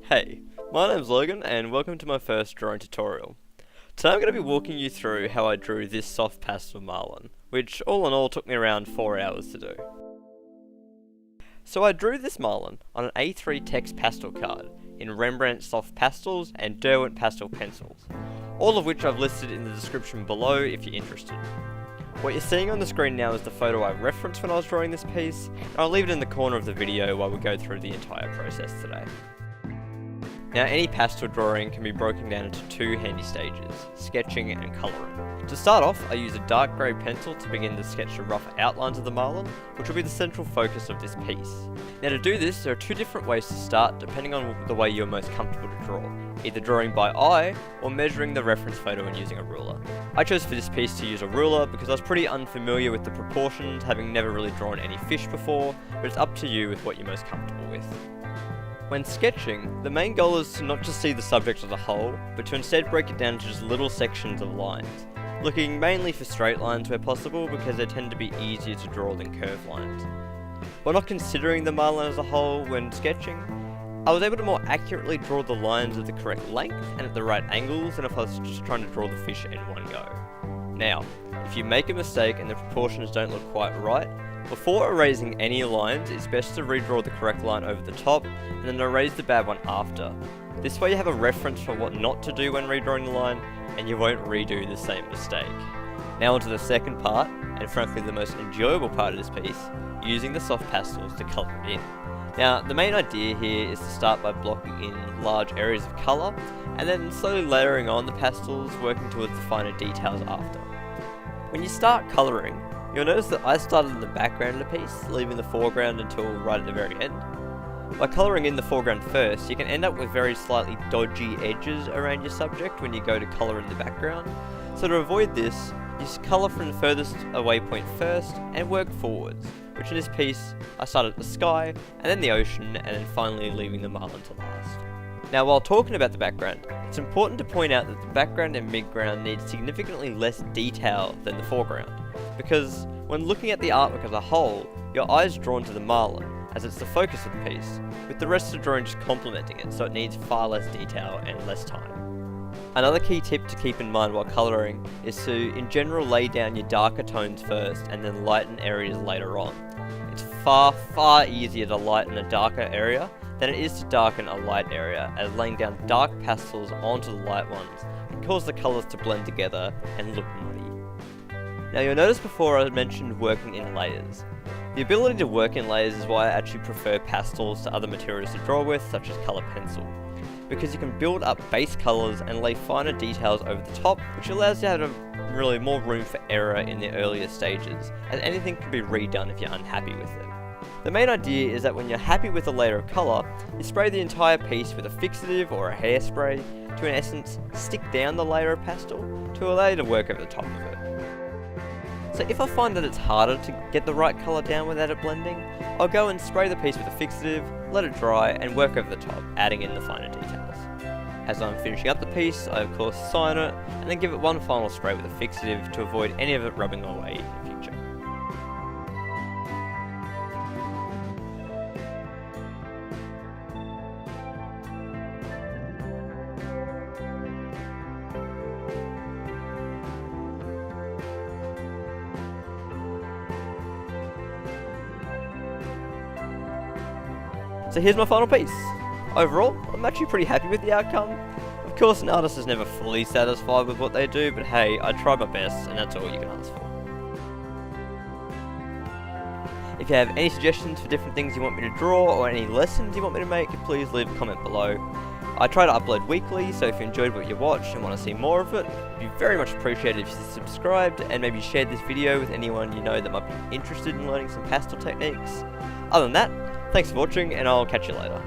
Hey, my name's Logan and welcome to my first drawing tutorial. Today I'm going to be walking you through how I drew this soft pastel Marlin, which all in all took me around 4 hours to do. So I drew this Marlin on an A3 text pastel card in Rembrandt soft pastels and Derwent pastel pencils, all of which I've listed in the description below if you're interested. What you're seeing on the screen now is the photo I referenced when I was drawing this piece, and I'll leave it in the corner of the video while we go through the entire process today. Now, any pastel drawing can be broken down into two handy stages, sketching and colouring. To start off, I use a dark grey pencil to begin to sketch the rough outlines of the Marlin, which will be the central focus of this piece. Now to do this, there are two different ways to start depending on the way you're most comfortable to draw, either drawing by eye or measuring the reference photo and using a ruler. I chose for this piece to use a ruler because I was pretty unfamiliar with the proportions, having never really drawn any fish before, but it's up to you with what you're most comfortable with. When sketching, the main goal is to not just see the subject as a whole, but to instead break it down to just little sections of lines, looking mainly for straight lines where possible because they tend to be easier to draw than curved lines. While not considering the Marlin as a whole when sketching, I was able to more accurately draw the lines of the correct length and at the right angles than if I was just trying to draw the fish in one go. Now, if you make a mistake and the proportions don't look quite right, before erasing any lines, it's best to redraw the correct line over the top and then erase the bad one after. This way you have a reference for what not to do when redrawing the line, and you won't redo the same mistake. Now onto the second part, and frankly the most enjoyable part of this piece, using the soft pastels to colour it in. Now, the main idea here is to start by blocking in large areas of colour, and then slowly layering on the pastels, working towards the finer details after. When you start colouring, you'll notice that I started in the background of the piece, leaving the foreground until right at the very end. By colouring in the foreground first, you can end up with very slightly dodgy edges around your subject when you go to colour in the background. So to avoid this, you colour from the furthest away point first and work forwards, which in this piece, I started at the sky, and then the ocean, and then finally leaving the Marlin to last. Now while talking about the background, it's important to point out that the background and midground need significantly less detail than the foreground, because when looking at the artwork as a whole, your eye is drawn to the Marlin, as it's the focus of the piece, with the rest of the drawing just complementing it, so it needs far less detail and less time. Another key tip to keep in mind while colouring is to, in general, lay down your darker tones first and then lighten areas later on. It's far easier to lighten a darker area than it is to darken a light area, as laying down dark pastels onto the light ones can cause the colours to blend together and look muddy. Now you'll notice before I mentioned working in layers. The ability to work in layers is why I actually prefer pastels to other materials to draw with, such as colour pencil, because you can build up base colours and lay finer details over the top, which allows you to have really more room for error in the earlier stages, as anything can be redone if you're unhappy with it. The main idea is that when you're happy with a layer of colour, you spray the entire piece with a fixative or a hairspray to in essence stick down the layer of pastel to allow you to work over the top of it. So if I find that it's harder to get the right colour down without it blending, I'll go and spray the piece with a fixative, let it dry and work over the top, adding in the finer details. As I'm finishing up the piece, I of course sign it and then give it one final spray with a fixative to avoid any of it rubbing away in the future. So here's my final piece. Overall, I'm actually pretty happy with the outcome. Of course, an artist is never fully satisfied with what they do, but hey, I tried my best and that's all you can ask for. If you have any suggestions for different things you want me to draw or any lessons you want me to make, please leave a comment below. I try to upload weekly, so if you enjoyed what you watched and want to see more of it, it'd be very much appreciated if you subscribed and maybe shared this video with anyone you know that might be interested in learning some pastel techniques. Other than that, thanks for watching and I'll catch you later.